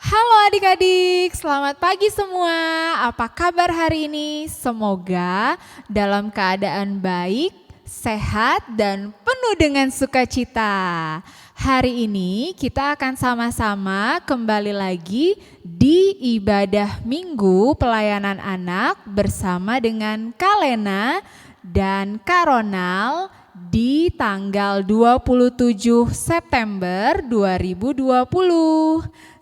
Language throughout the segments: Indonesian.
Halo adik-adik, selamat pagi semua. Apa kabar hari ini? Semoga dalam keadaan baik, sehat, dan penuh dengan sukacita. Hari ini kita akan sama-sama kembali lagi di ibadah Minggu Pelayanan Anak bersama dengan Kalena dan Karonal di tanggal 27 September 2020.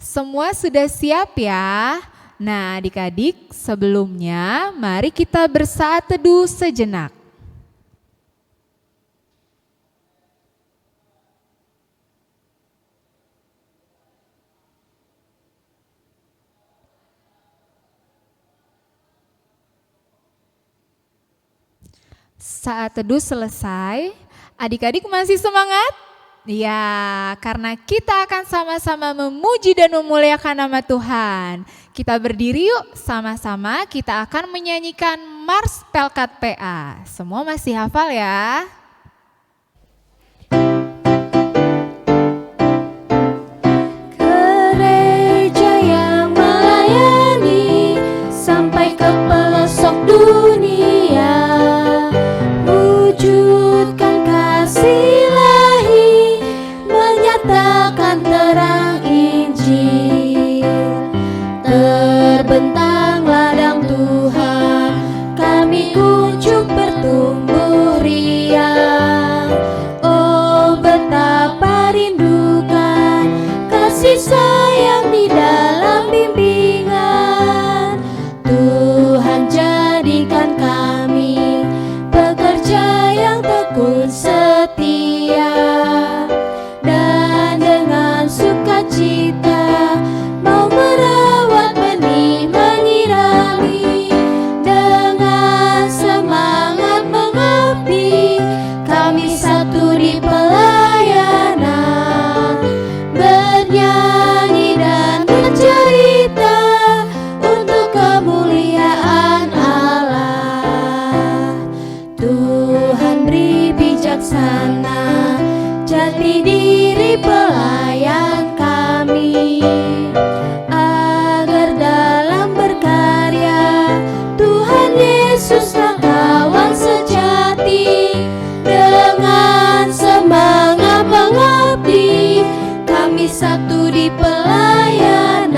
Semua sudah siap ya? Nah adik-adik, sebelumnya mari kita bersaat teduh sejenak. Saat teduh selesai, adik-adik masih semangat? Ya, karena kita akan sama-sama memuji dan memuliakan nama Tuhan. Kita berdiri yuk, sama-sama kita akan menyanyikan Mars Pelkat PA. Semua masih hafal ya? Gereja yang melayani sampai ke pelosok dunia, wujudkan kasih ilahi, menyatakan terang Injil. Terbentang ladang Tuhan, kami kunjung bertumbuh riang. Oh betapa rindukan kasih sayang di dalam bimbingan. Tuhan jadikan kami pekerja yang tekun setia, dan dengan sukacita mau merawat benih menyirami. Dengan semangat mengabdi, kami satu di pelayanan, bernyanyi dan bercerita untuk kemuliaan Allah. Tuhan beri bijaksana jati diri pelayan kami, agar dalam berkarya Tuhan Yesuslah kawan sejati. Dengan semangat mengabdi, kami satu di pelayanan,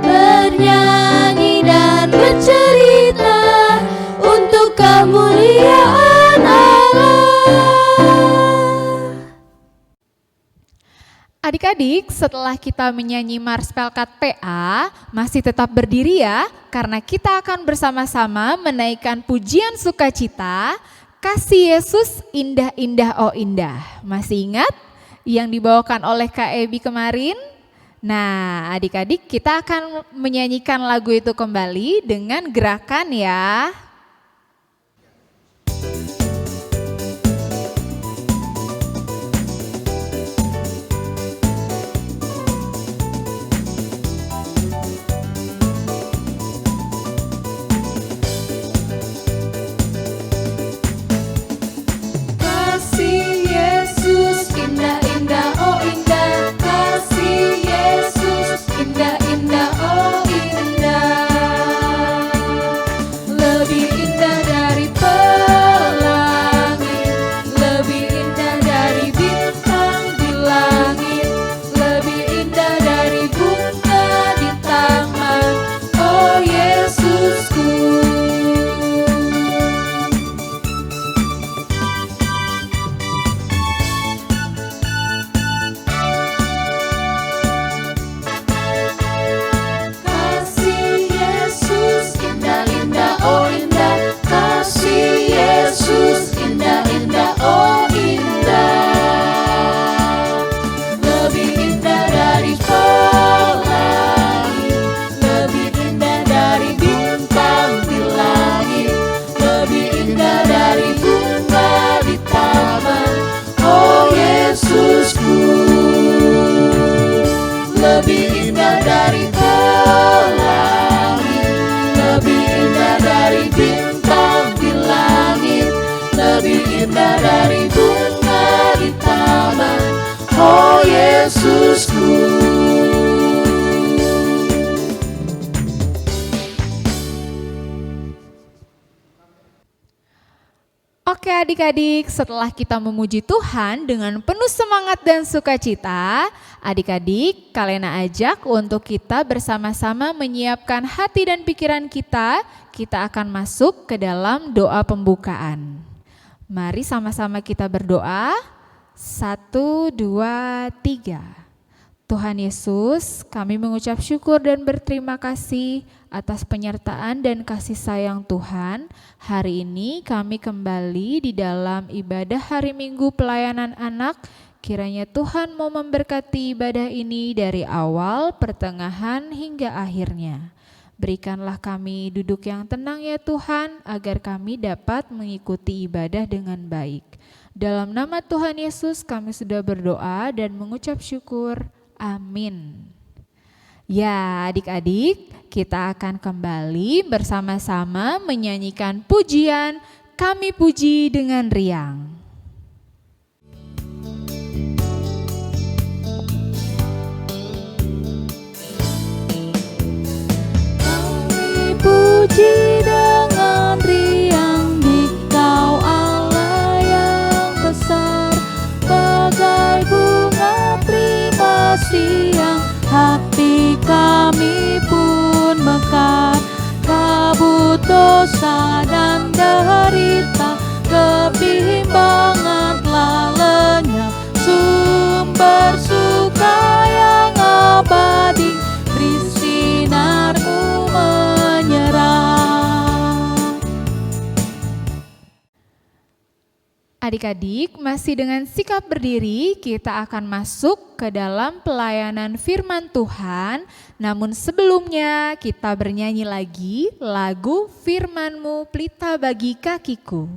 bernyanyi dan bercerita untuk kemuliaan Allah. Adik-adik, setelah kita menyanyi Mars Pelkat PA, masih tetap berdiri ya, karena kita akan bersama-sama menaikkan pujian sukacita, Kasih Yesus indah-indah oh indah. Masih ingat yang dibawakan oleh Kak Ebi kemarin? Nah adik-adik, kita akan menyanyikan lagu itu kembali dengan gerakan ya. Kasih Yesus indah-indah oh indah, kasih Yesus indah-indah oh indah, lebih indah dari pelangi, lebih indah dari bintang di langit, lebih indah dari bunga di taman. Oh Yesusku, kasih Yesus indah-indah oh indah, kasih Yesus indah-indah oh indah, lebih indah dari pelangi, lebih indah dari bintang di langit, lebih indah dari bunga di taman. Oh Yesusku, lebih indah dari pelangi, lebih indah dari bintang di langit, lebih indah dari bunga di taman. Oh Yesusku, Oke adik-adik, setelah kita memuji Tuhan dengan penuh semangat dan sukacita, adik-adik kalian ajak untuk kita bersama-sama menyiapkan hati dan pikiran kita akan masuk ke dalam doa pembukaan. Mari sama-sama kita berdoa. 1, 2, 3. Tuhan Yesus, kami mengucap syukur dan berterima kasih atas penyertaan dan kasih sayang Tuhan. Hari ini kami kembali di dalam ibadah hari Minggu pelayanan anak. Kiranya Tuhan mau memberkati ibadah ini dari awal, pertengahan hingga akhirnya. Berikanlah kami duduk yang tenang ya Tuhan, agar kami dapat mengikuti ibadah dengan baik. Dalam nama Tuhan Yesus kami sudah berdoa dan mengucap syukur. Amin. Ya adik-adik, kita akan kembali bersama-sama menyanyikan pujian Kami Puji dengan Riang. Kami puji dengan riang di Kau Allah yang besar, bagai bunga siang hati kami pun mekar, kabut dosa dan derita, kebimbangan telah lenyap, sumber suka yang abadi, beri sinar-Mu menyerah. Adik-adik, masih dengan sikap berdiri, kita akan masuk ke dalam pelayanan firman Tuhan. Namun sebelumnya kita bernyanyi lagi lagu Firman-Mu Pelita Bagi Kakiku.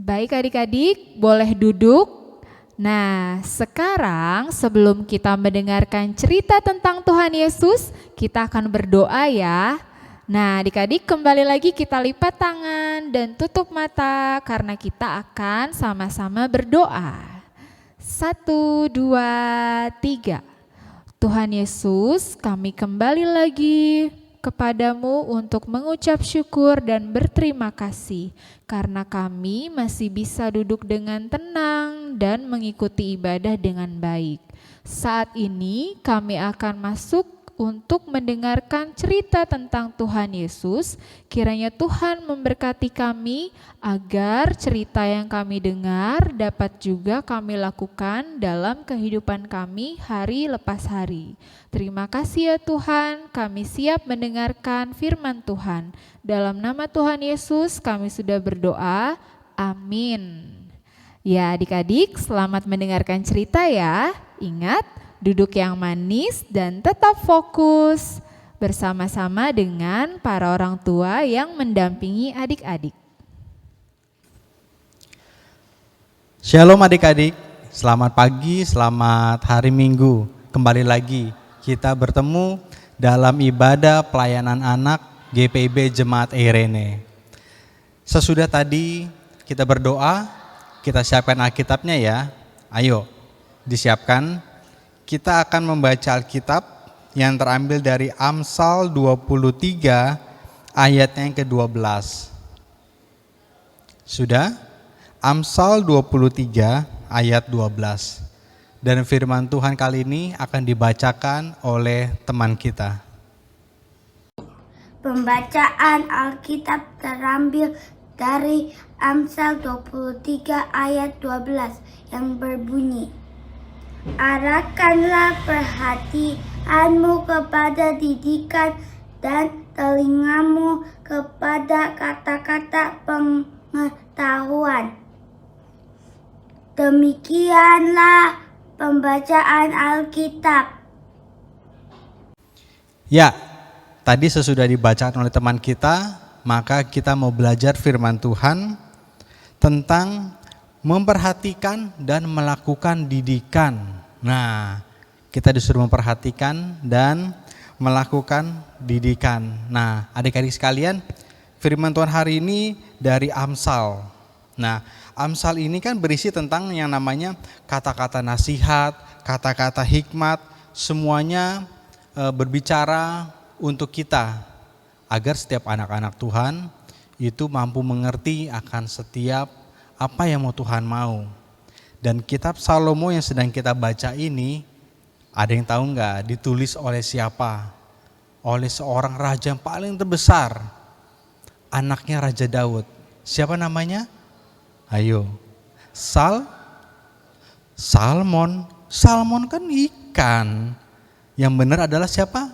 Baik adik-adik, boleh duduk. Nah, sekarang sebelum kita mendengarkan cerita tentang Tuhan Yesus, kita akan berdoa ya. Nah, adik-adik kembali lagi kita lipat tangan dan tutup mata karena kita akan sama-sama berdoa. 1, 2, 3. Tuhan Yesus, kami kembali lagi kepadamu untuk mengucap syukur dan berterima kasih karena kami masih bisa duduk dengan tenang dan mengikuti ibadah dengan baik. Saat ini kami akan masuk untuk mendengarkan cerita tentang Tuhan Yesus. Kiranya Tuhan memberkati kami agar cerita yang kami dengar dapat juga kami lakukan dalam kehidupan kami hari lepas hari. Terima kasih ya Tuhan, kami siap mendengarkan firman Tuhan. Dalam nama Tuhan Yesus kami sudah berdoa, amin. Ya adik-adik, selamat mendengarkan cerita ya. Ingat, duduk yang manis dan tetap fokus bersama-sama dengan para orang tua yang mendampingi adik-adik. Shalom adik-adik, selamat pagi, selamat hari Minggu. Kembali lagi kita bertemu dalam ibadah pelayanan anak GPIB Jemaat Eirene. Sesudah tadi kita berdoa, kita siapkan Alkitabnya ya. Ayo, disiapkan. Kita akan membaca Alkitab yang terambil dari Amsal 23 ayat yang ke-12. Sudah? Amsal 23 ayat 12. Dan firman Tuhan kali ini akan dibacakan oleh teman kita. Pembacaan Alkitab terambil dari Amsal 23 ayat 12 yang berbunyi, arahkanlah perhatianmu kepada didikan dan telingamu kepada kata-kata pengetahuan. Demikianlah pembacaan Alkitab. Ya, tadi sesudah dibacakan oleh teman kita, maka kita mau belajar firman Tuhan tentang memperhatikan dan melakukan didikan. Nah, kita disuruh memperhatikan dan melakukan didikan. Nah, adik-adik sekalian, firman Tuhan hari ini dari Amsal. Nah, Amsal ini kan berisi tentang yang namanya kata-kata nasihat, kata-kata hikmat, semuanya berbicara untuk kita agar setiap anak-anak Tuhan itu mampu mengerti akan setiap apa yang mau Tuhan mau. Dan kitab Salomo yang sedang kita baca ini, ada yang tahu enggak ditulis oleh siapa? Oleh seorang raja yang paling terbesar, anaknya Raja Daud. Siapa namanya? Ayo, Salmon. Salmon kan ikan. Yang benar adalah siapa?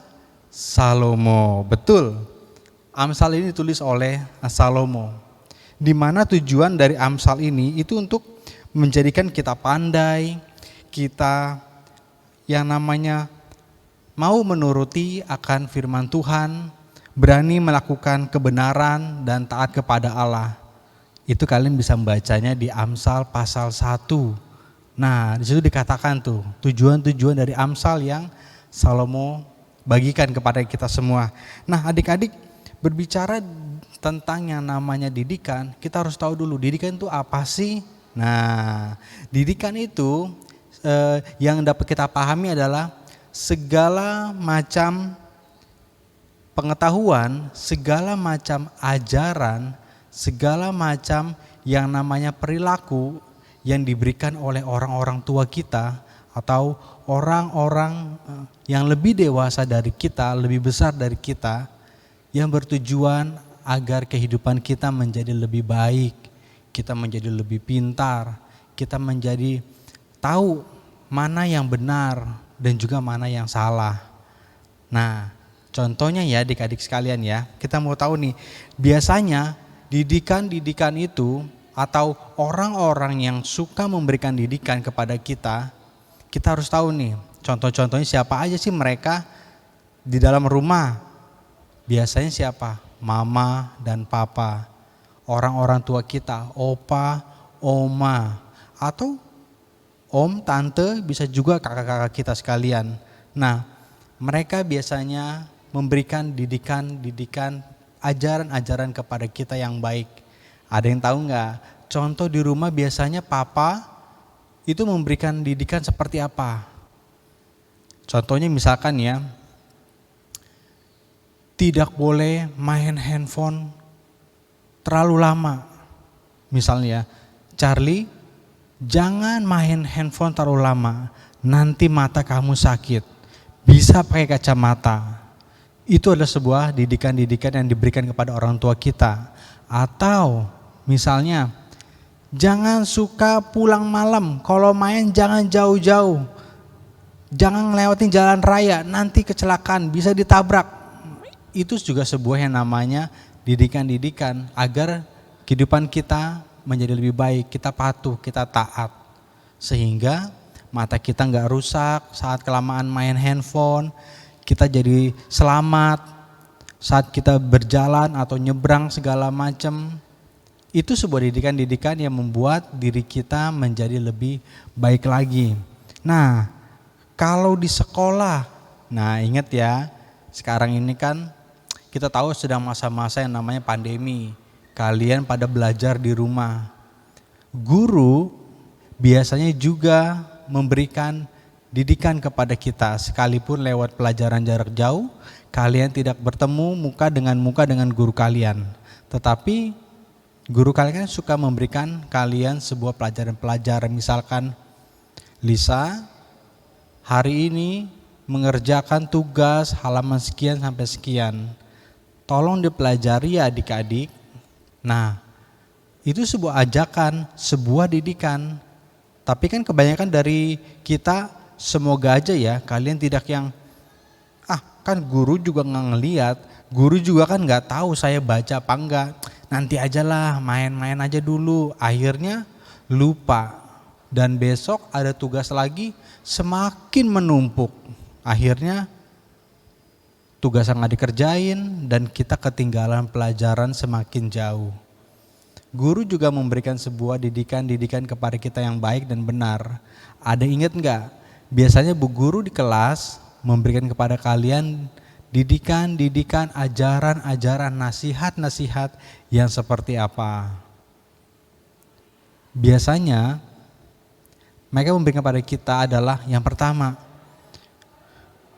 Salomo. Betul. Amsal ini ditulis oleh Salomo. Di mana tujuan dari Amsal ini itu untuk menjadikan kita pandai, kita yang namanya mau menuruti akan firman Tuhan, berani melakukan kebenaran dan taat kepada Allah. Itu kalian bisa membacanya di Amsal pasal 1. Nah, di situ dikatakan tuh tujuan-tujuan dari Amsal yang Salomo bagikan kepada kita semua. Nah, adik-adik, berbicara tentang yang namanya didikan, kita harus tahu dulu didikan itu apa sih? Nah, didikan itu yang dapat kita pahami adalah segala macam pengetahuan, segala macam ajaran, segala macam yang namanya perilaku yang diberikan oleh orang-orang tua kita atau orang-orang yang lebih dewasa dari kita, lebih besar dari kita, yang bertujuan agar kehidupan kita menjadi lebih baik, kita menjadi lebih pintar, kita menjadi tahu mana yang benar dan juga mana yang salah. Nah, contohnya ya adik-adik sekalian ya, kita mau tahu nih, biasanya didikan itu atau orang-orang yang suka memberikan didikan kepada kita harus tahu nih, contoh-contohnya siapa aja sih mereka di dalam rumah. Biasanya siapa? Mama dan papa, orang-orang tua kita, opa, oma, atau om, tante, bisa juga kakak-kakak kita sekalian. Nah, mereka biasanya memberikan didikan, ajaran-ajaran kepada kita yang baik. Ada yang tahu nggak? Contoh di rumah biasanya papa itu memberikan didikan seperti apa? Contohnya misalkan ya, tidak boleh main handphone terlalu lama. Misalnya, Charlie, jangan main handphone terlalu lama, nanti mata kamu sakit, bisa pakai kacamata. Itu adalah sebuah didikan-didikan yang diberikan kepada orang tua kita. Atau misalnya, jangan suka pulang malam, kalau main jangan jauh-jauh, jangan ngelewatin jalan raya, nanti kecelakaan, bisa ditabrak. Itu juga sebuah yang namanya didikan-didikan agar kehidupan kita menjadi lebih baik, kita patuh, kita taat. Sehingga mata kita gak rusak saat kelamaan main handphone, kita jadi selamat saat kita berjalan atau nyebrang segala macam. Itu sebuah didikan-didikan yang membuat diri kita menjadi lebih baik lagi. Nah, kalau di sekolah, nah ingat ya, sekarang ini kan kita tahu sedang masa-masa yang namanya pandemi. Kalian pada belajar di rumah. Guru biasanya juga memberikan didikan kepada kita, sekalipun lewat pelajaran jarak jauh, kalian tidak bertemu muka dengan guru kalian. Tetapi guru kalian suka memberikan kalian sebuah pelajaran-pelajaran, misalkan Lisa hari ini mengerjakan tugas halaman sekian sampai sekian. tolong dipelajari ya adik-adik. Nah, itu sebuah ajakan, sebuah didikan. Tapi kan kebanyakan dari kita, semoga aja ya kalian tidak yang, kan guru juga nggak ngeliat, guru juga kan nggak tahu saya baca apa enggak, nanti aja lah, main-main aja dulu, akhirnya lupa. Dan besok ada tugas lagi, semakin menumpuk, akhirnya tugas yang nggak dikerjain dan kita ketinggalan pelajaran semakin jauh. Guru juga memberikan sebuah didikan kepada kita yang baik dan benar. Ada ingat nggak? Biasanya bu guru di kelas memberikan kepada kalian didikan, ajaran, nasihat yang seperti apa. Biasanya mereka memberikan kepada kita adalah yang pertama,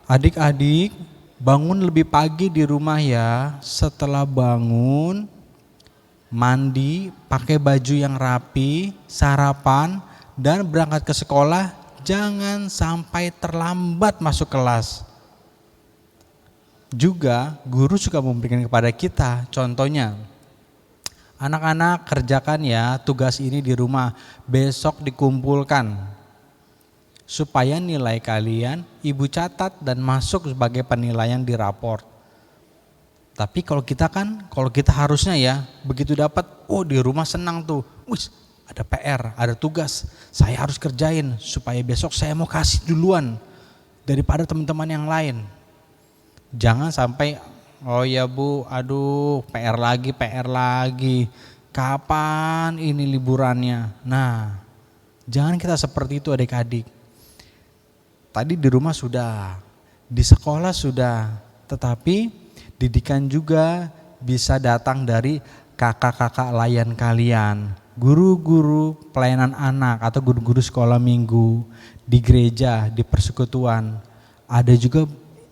adik-adik bangun lebih pagi di rumah ya. Setelah bangun, mandi, pakai baju yang rapi, sarapan, dan berangkat ke sekolah. Jangan sampai terlambat masuk kelas. Juga guru suka memberikan kepada kita, contohnya, anak-anak kerjakan ya tugas ini di rumah, besok dikumpulkan. Supaya nilai kalian ibu catat dan masuk sebagai penilaian di raport. Tapi kalau kita harusnya ya, begitu dapat, di rumah senang tuh, ada PR, ada tugas, saya harus kerjain supaya besok saya mau kasih duluan daripada teman-teman yang lain. Jangan sampai, oh ya bu, aduh PR lagi, kapan ini liburannya. Nah, jangan kita seperti itu adik-adik. Tadi di rumah sudah, di sekolah sudah, tetapi didikan juga bisa datang dari kakak-kakak layan kalian, guru-guru pelayanan anak atau guru-guru sekolah minggu, di gereja, di persekutuan. Ada juga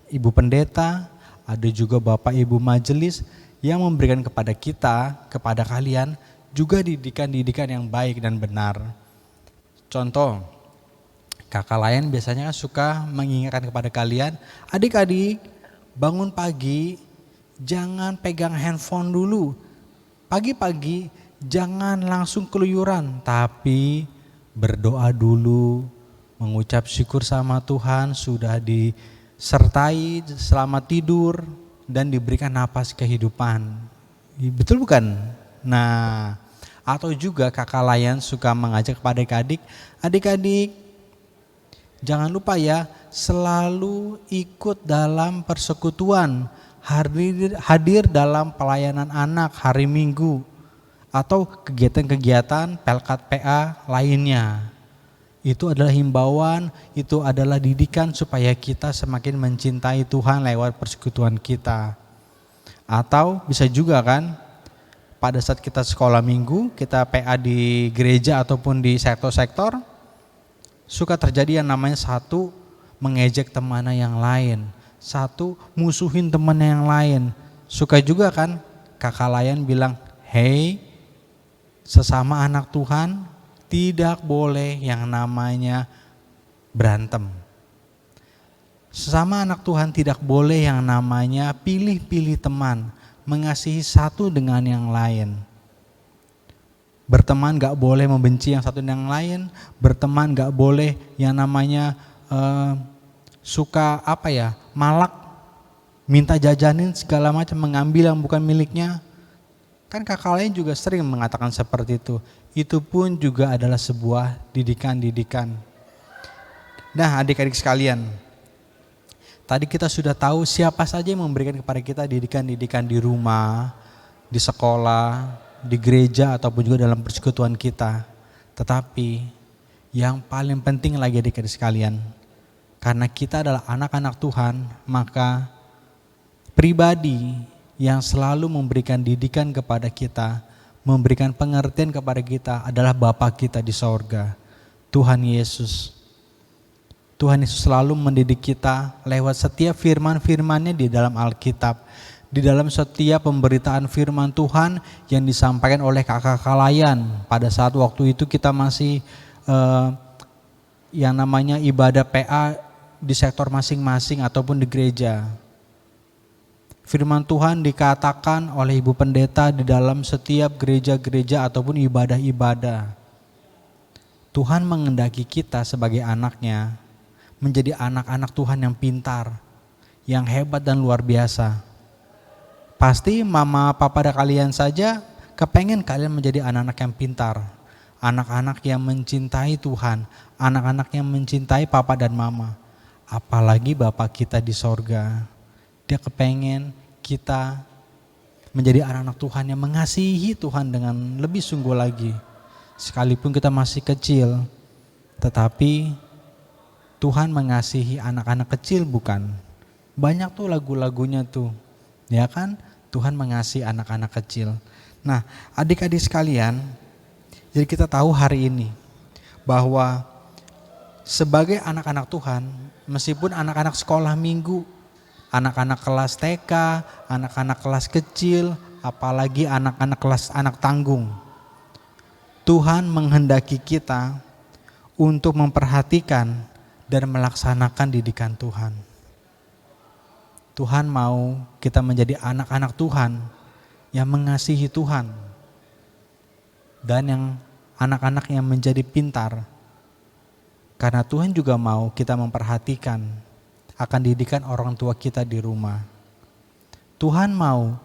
ibu pendeta, ada juga bapak ibu majelis yang memberikan kepada kita, kepada kalian juga didikan-didikan yang baik dan benar. Contoh, kakak layan biasanya suka mengingatkan kepada kalian, adik-adik bangun pagi jangan pegang handphone dulu. Pagi-pagi jangan langsung keluyuran, tapi berdoa dulu, mengucap syukur sama Tuhan sudah disertai selamat tidur dan diberikan napas kehidupan. Betul bukan? Nah, atau juga kakak layan suka mengajak kepada adik-adik, jangan lupa ya selalu ikut dalam persekutuan, hadir dalam pelayanan anak hari Minggu atau kegiatan-kegiatan Pelkat PA lainnya. Itu adalah himbauan, itu adalah didikan supaya kita semakin mencintai Tuhan lewat persekutuan kita. Atau bisa juga kan, pada saat kita sekolah minggu, kita PA di gereja ataupun di sektor-sektor, suka terjadi yang namanya satu mengejek temannya yang lain, satu musuhin temannya yang lain. Suka juga kan kakak layan bilang, hey, sesama anak Tuhan tidak boleh yang namanya berantem. Sesama anak Tuhan tidak boleh yang namanya pilih-pilih teman, mengasihi satu dengan yang lain. Berteman gak boleh membenci yang satu dengan yang lain, berteman gak boleh yang namanya suka malak, minta jajanin segala macam, mengambil yang bukan miliknya. Kan kakak lain juga sering mengatakan seperti itu. Itu pun juga adalah sebuah didikan-didikan. Nah adik-adik sekalian, tadi kita sudah tahu siapa saja yang memberikan kepada kita didikan-didikan di rumah, di sekolah, di gereja ataupun juga dalam persekutuan kita. Tetapi yang paling penting lagi adik-adik sekalian, karena kita adalah anak-anak Tuhan, maka pribadi yang selalu memberikan didikan kepada kita, memberikan pengertian kepada kita adalah Bapa kita di sorga, Tuhan Yesus. Tuhan Yesus selalu mendidik kita lewat setiap firman-firman-Nya di dalam Alkitab, di dalam setiap pemberitaan firman Tuhan yang disampaikan oleh kakak-kakak layan pada saat waktu itu kita masih yang namanya ibadah PA di sektor masing-masing ataupun di gereja. Firman Tuhan dikatakan oleh Ibu Pendeta di dalam setiap gereja-gereja ataupun ibadah-ibadah. Tuhan menghendaki kita sebagai anaknya menjadi anak-anak Tuhan yang pintar, yang hebat dan luar biasa. Pasti mama papa dan kalian saja kepengen kalian menjadi anak-anak yang pintar, anak-anak yang mencintai Tuhan, anak-anak yang mencintai papa dan mama. Apalagi Bapak kita di sorga, dia kepengen kita menjadi anak-anak Tuhan yang mengasihi Tuhan dengan lebih sungguh lagi. Sekalipun kita masih kecil, tetapi Tuhan mengasihi anak-anak kecil bukan? Banyak tuh lagu-lagunya tuh, ya kan? Tuhan mengasihi anak-anak kecil. Nah, adik-adik sekalian, jadi kita tahu hari ini bahwa sebagai anak-anak Tuhan, meskipun anak-anak sekolah minggu, anak-anak kelas TK, anak-anak kelas kecil, apalagi anak-anak kelas anak tanggung, Tuhan menghendaki kita untuk memperhatikan dan melaksanakan didikan Tuhan. Tuhan mau kita menjadi anak-anak Tuhan yang mengasihi Tuhan dan yang anak-anak yang menjadi pintar. Karena Tuhan juga mau kita memperhatikan akan didikan orang tua kita di rumah. Tuhan mau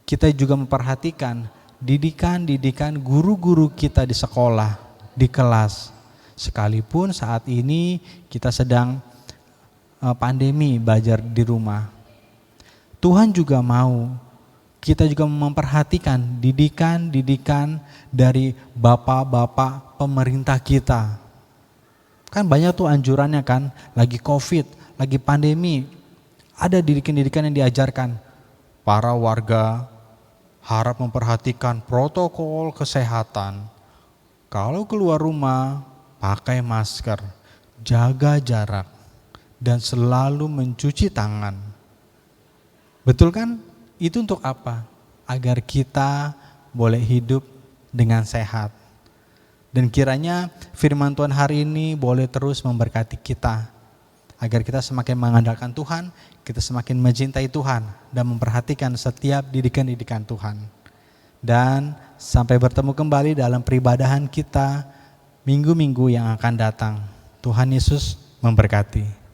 kita juga memperhatikan didikan guru-guru kita di sekolah, di kelas. Sekalipun saat ini kita sedang pandemi belajar di rumah. Tuhan juga mau kita juga memperhatikan didikan dari bapak-bapak pemerintah kita. Kan banyak tuh anjurannya kan, lagi COVID, lagi pandemi, ada didikan-didikan yang diajarkan. Para warga harap memperhatikan protokol kesehatan. Kalau keluar rumah, pakai masker, jaga jarak, dan selalu mencuci tangan. Betul kan? Itu untuk apa? Agar kita boleh hidup dengan sehat. Dan kiranya firman Tuhan hari ini boleh terus memberkati kita. Agar kita semakin mengandalkan Tuhan, kita semakin mencintai Tuhan dan memperhatikan setiap didikan-didikan Tuhan. Dan sampai bertemu kembali dalam peribadahan kita minggu-minggu yang akan datang. Tuhan Yesus memberkati.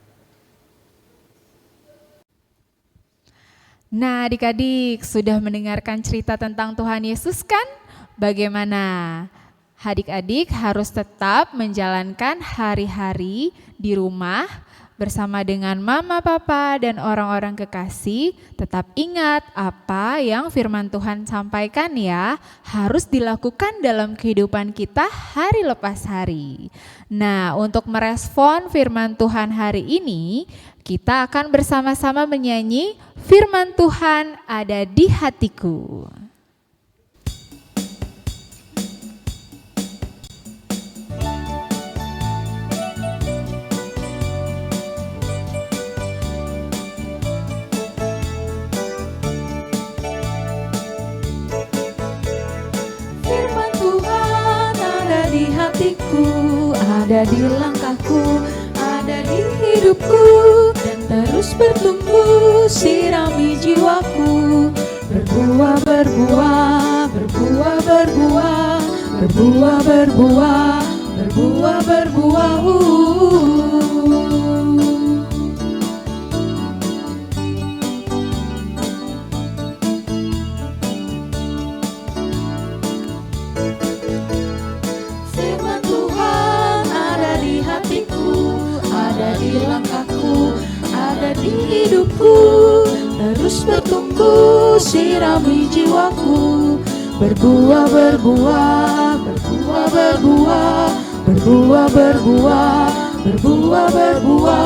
Nah, adik-adik sudah mendengarkan cerita tentang Tuhan Yesus kan? Bagaimana? Adik-adik harus tetap menjalankan hari-hari di rumah bersama dengan mama, papa, dan orang-orang kekasih. Tetap ingat apa yang firman Tuhan sampaikan ya, harus dilakukan dalam kehidupan kita hari lepas hari. Nah, untuk merespon firman Tuhan hari ini, kita akan bersama-sama menyanyi Firman Tuhan Ada di Hatiku. Firman Tuhan ada di hatiku, ada di langkahku, ada di hidupku, dan terus bertumbuh sirami jiwaku. Berbuah, berbuah, berbuah, berbuah, berbuah, berbuah, berbuah, berbuah. Firman Tuhan ada di hatiku, ada di langkahku, ada di hidupku, terus bertumbuh sirami jiwaku. Berbuah, berbuah, berbuah, berbuah, berbuah, berbuah, berbuah, berbuah.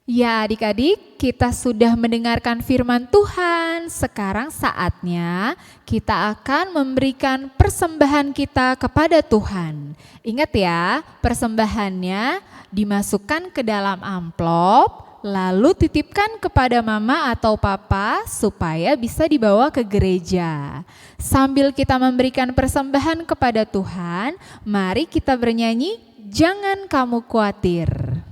Ya adik-adik, kita sudah mendengarkan firman Tuhan. Sekarang saatnya kita akan memberikan persembahan kita kepada Tuhan. Ingat ya, persembahannya dimasukkan ke dalam amplop, lalu titipkan kepada mama atau papa supaya bisa dibawa ke gereja. Sambil kita memberikan persembahan kepada Tuhan, mari kita bernyanyi Jangan Kamu Khawatir.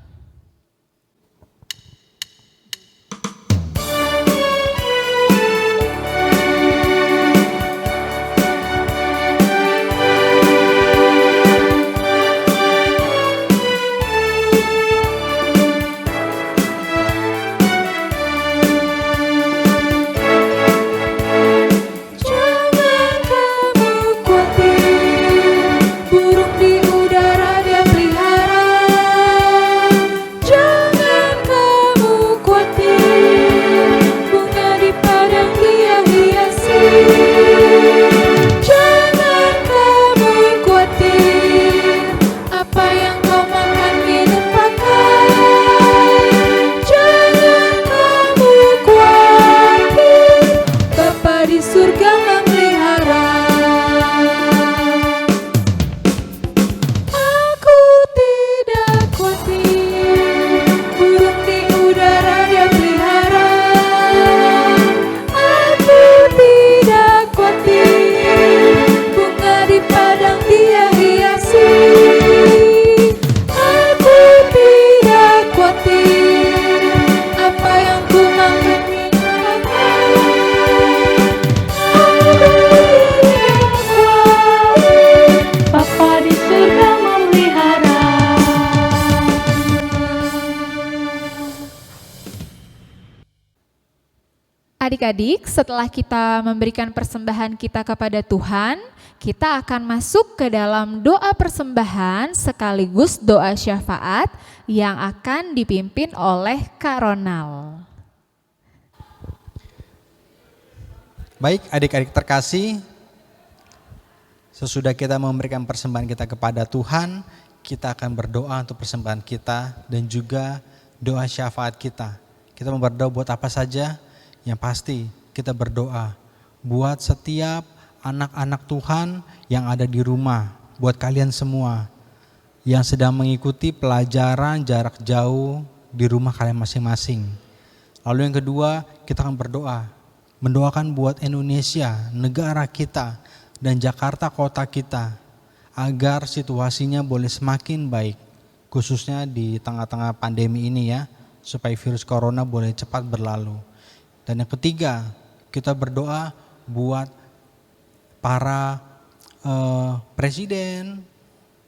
Adik-adik, setelah kita memberikan persembahan kita kepada Tuhan, kita akan masuk ke dalam doa persembahan sekaligus doa syafaat yang akan dipimpin oleh Kak Ronald. Baik adik-adik terkasih, sesudah kita memberikan persembahan kita kepada Tuhan, kita akan berdoa untuk persembahan kita dan juga doa syafaat kita. Kita mau berdoa buat apa saja? Yang pasti kita berdoa buat setiap anak-anak Tuhan yang ada di rumah, buat kalian semua yang sedang mengikuti pelajaran jarak jauh di rumah kalian masing-masing. Lalu yang kedua, kita akan berdoa, mendoakan buat Indonesia, negara kita dan Jakarta kota kita, agar situasinya boleh semakin baik, khususnya di tengah-tengah pandemi ini ya, supaya virus corona boleh cepat berlalu. Dan yang ketiga, kita berdoa buat para presiden,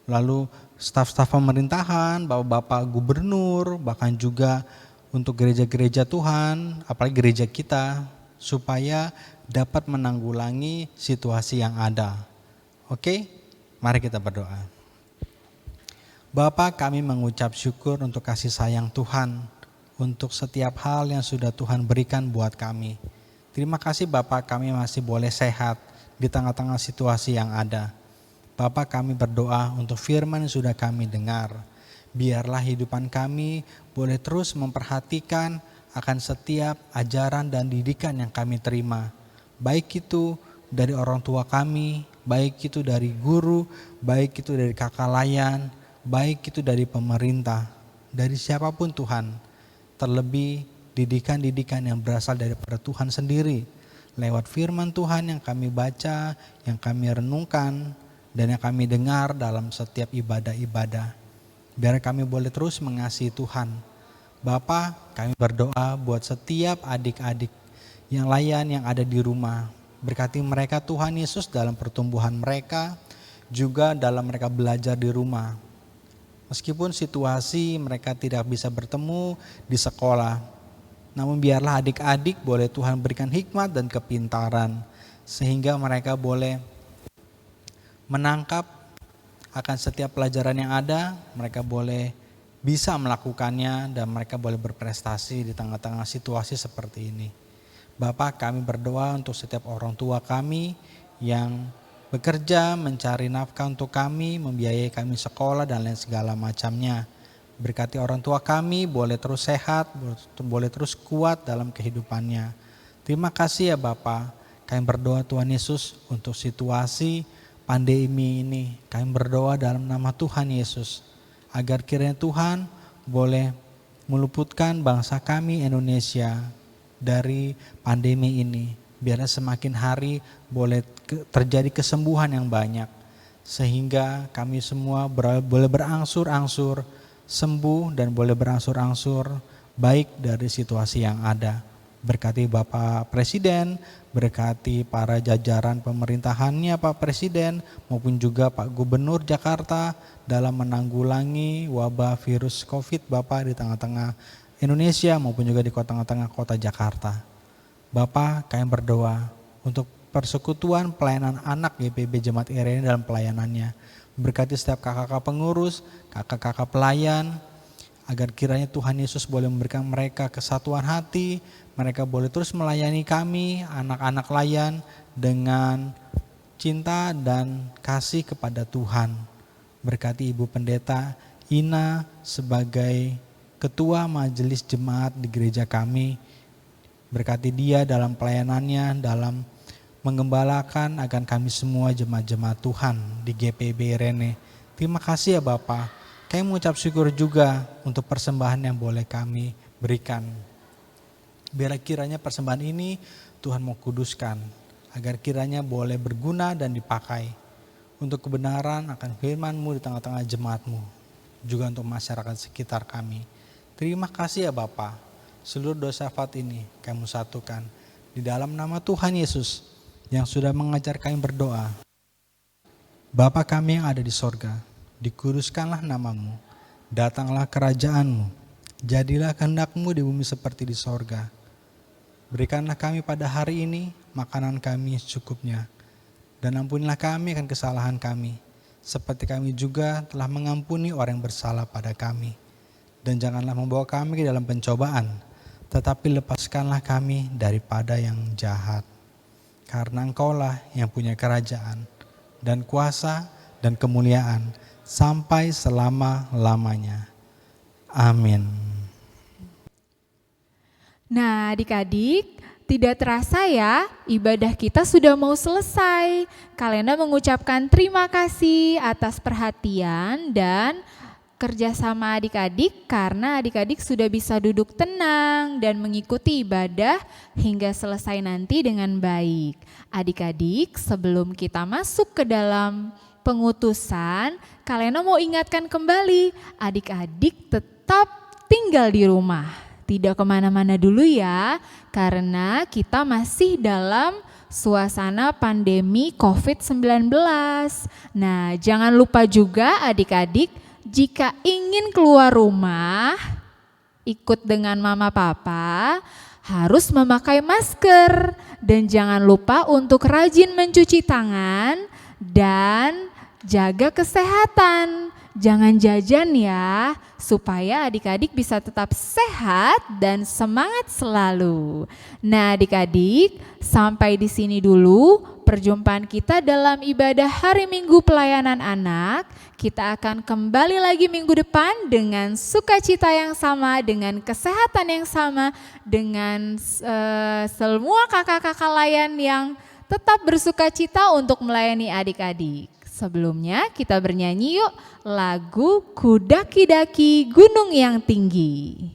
lalu staf-staf pemerintahan, bapak-bapak gubernur, bahkan juga untuk gereja-gereja Tuhan, apalagi gereja kita, supaya dapat menanggulangi situasi yang ada. Oke, mari kita berdoa. Bapa, kami mengucap syukur untuk kasih sayang Tuhan, untuk setiap hal yang sudah Tuhan berikan buat kami. Terima kasih Bapak, kami masih boleh sehat di tengah-tengah situasi yang ada. Bapak, kami berdoa untuk firman yang sudah kami dengar. Biarlah hidupan kami boleh terus memperhatikan akan setiap ajaran dan didikan yang kami terima. Baik itu dari orang tua kami, baik itu dari guru, baik itu dari kakak layan, baik itu dari pemerintah, dari siapapun Tuhan. Terlebih didikan-didikan yang berasal daripada Tuhan sendiri. Lewat firman Tuhan yang kami baca, yang kami renungkan, dan yang kami dengar dalam setiap ibadah-ibadah. Biar kami boleh terus mengasihi Tuhan. Bapa, kami berdoa buat setiap adik-adik yang layan yang ada di rumah. Berkati mereka Tuhan Yesus dalam pertumbuhan mereka, juga dalam mereka belajar di rumah. Meskipun situasi mereka tidak bisa bertemu di sekolah, namun biarlah adik-adik boleh Tuhan berikan hikmat dan kepintaran, sehingga mereka boleh menangkap akan setiap pelajaran yang ada, mereka boleh bisa melakukannya dan mereka boleh berprestasi di tengah-tengah situasi seperti ini. Bapak, kami berdoa untuk setiap orang tua kami yang bekerja, mencari nafkah untuk kami, membiayai kami sekolah dan lain segala macamnya. Berkati orang tua kami boleh terus sehat, boleh terus kuat dalam kehidupannya. Terima kasih ya Bapak. Kami berdoa Tuhan Yesus untuk situasi pandemi ini. Kami berdoa dalam nama Tuhan Yesus. Agar kiranya Tuhan boleh meluputkan bangsa kami Indonesia dari pandemi ini. Biarlah semakin hari boleh terjadi kesembuhan yang banyak. sehingga kami semua boleh berangsur-angsur sembuh dan boleh berangsur-angsur baik dari situasi yang ada. Berkati Bapak Presiden, berkati para jajaran pemerintahannya Pak Presiden maupun juga Pak Gubernur Jakarta dalam menanggulangi wabah virus COVID Bapak di tengah-tengah Indonesia maupun juga di tengah-tengah kota Jakarta. Bapak, kami berdoa untuk persekutuan pelayanan anak GPB Jemaat IRENI dalam pelayanannya. Berkati setiap kakak-kakak pengurus, kakak-kakak pelayan, agar kiranya Tuhan Yesus boleh memberikan mereka kesatuan hati, mereka boleh terus melayani kami, anak-anak layan, dengan cinta dan kasih kepada Tuhan. Berkati Ibu Pendeta Ina sebagai Ketua Majelis Jemaat di gereja kami, berkati dia dalam pelayanannya, dalam menggembalakan agar kami semua jemaat-jemaat Tuhan di GPB IRENI. Terima kasih ya Bapak. Kami mengucap syukur juga untuk persembahan yang boleh kami berikan. Biar kiranya persembahan ini Tuhan mau kuduskan, agar kiranya boleh berguna dan dipakai untuk kebenaran akan firman-Mu di tengah-tengah jemaat-Mu, juga untuk masyarakat sekitar kami. Terima kasih ya Bapak. Seluruh dosa syafaat ini kami satukan di dalam nama Tuhan Yesus yang sudah mengajar kami berdoa. Bapa kami yang ada di sorga, dikuduskanlah nama-Mu, datanglah kerajaan-Mu, jadilah kehendak-Mu di bumi seperti di sorga. Berikanlah kami pada hari ini makanan kami secukupnya, dan ampunilah kami akan kesalahan kami, seperti kami juga telah mengampuni orang yang bersalah pada kami. Dan janganlah membawa kami ke dalam pencobaan, tetapi lepaskanlah kami daripada yang jahat. Karena Engkaulah yang punya kerajaan dan kuasa dan kemuliaan sampai selama-lamanya. Amin. Nah adik-adik, tidak terasa ya ibadah kita sudah mau selesai. Kalena mengucapkan terima kasih atas perhatian dan kerjasama adik-adik, karena adik-adik sudah bisa duduk tenang dan mengikuti ibadah hingga selesai nanti dengan baik. Adik-adik, sebelum kita masuk ke dalam pengutusan, Kalena mau ingatkan kembali, adik-adik tetap tinggal di rumah. Tidak kemana-mana dulu ya, karena kita masih dalam suasana pandemi COVID-19. Nah, jangan lupa juga adik-adik, jika ingin keluar rumah, ikut dengan mama papa, harus memakai masker. Dan jangan lupa untuk rajin mencuci tangan dan jaga kesehatan. Jangan jajan ya, supaya adik-adik bisa tetap sehat dan semangat selalu. Nah adik-adik, sampai di sini dulu perjumpaan kita dalam ibadah hari Minggu pelayanan anak. Kita akan kembali lagi minggu depan dengan sukacita yang sama, dengan kesehatan yang sama, dengan semua kakak-kakak layan yang tetap bersukacita untuk melayani adik-adik. Sebelumnya kita bernyanyi yuk lagu Ku Daki-daki Gunung yang Tinggi.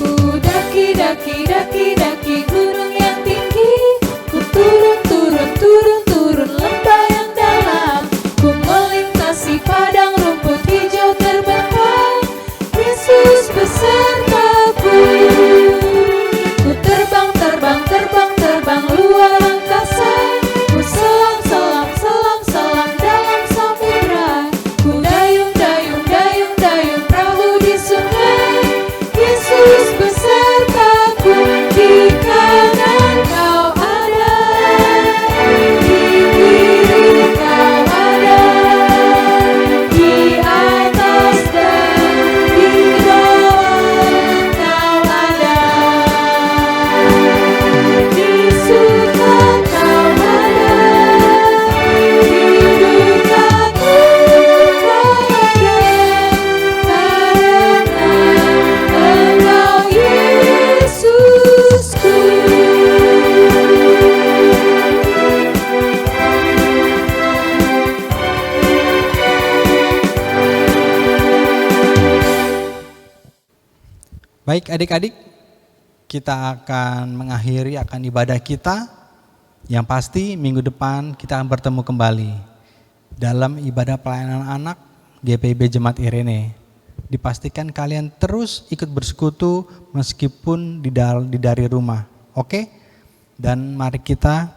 Ku daki-daki gunung yang tinggi, ku turun lembah yang dalam, ku melintasi padang rumput hijau terbentang, Yesus besertaku. Baik adik-adik, kita akan mengakhiri ibadah kita. Yang pasti minggu depan kita akan bertemu kembali dalam ibadah pelayanan anak GPIB Jemaat Irene. Dipastikan kalian terus ikut bersekutu meskipun dari rumah. Oke? Dan mari kita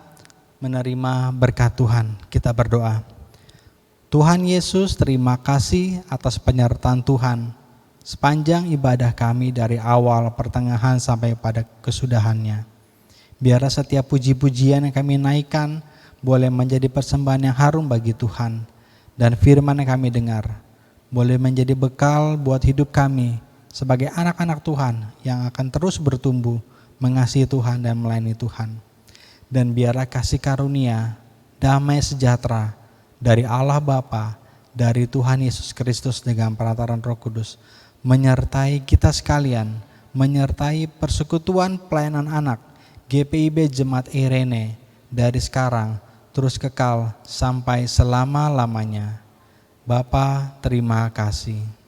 menerima berkat Tuhan. Kita berdoa. Tuhan Yesus, terima kasih atas penyertaan Tuhan sepanjang ibadah kami dari awal, pertengahan sampai pada kesudahannya. Biarlah setiap puji-pujian yang kami naikkan boleh menjadi persembahan yang harum bagi Tuhan, dan firman yang kami dengar boleh menjadi bekal buat hidup kami sebagai anak-anak Tuhan yang akan terus bertumbuh mengasihi Tuhan dan melayani Tuhan. Dan biarlah kasih karunia, damai sejahtera dari Allah Bapa, dari Tuhan Yesus Kristus dengan perantaran Roh Kudus menyertai kita sekalian, menyertai persekutuan pelayanan anak GPIB Jemaat Irene dari sekarang terus kekal sampai selama-lamanya. Bapa, terima kasih.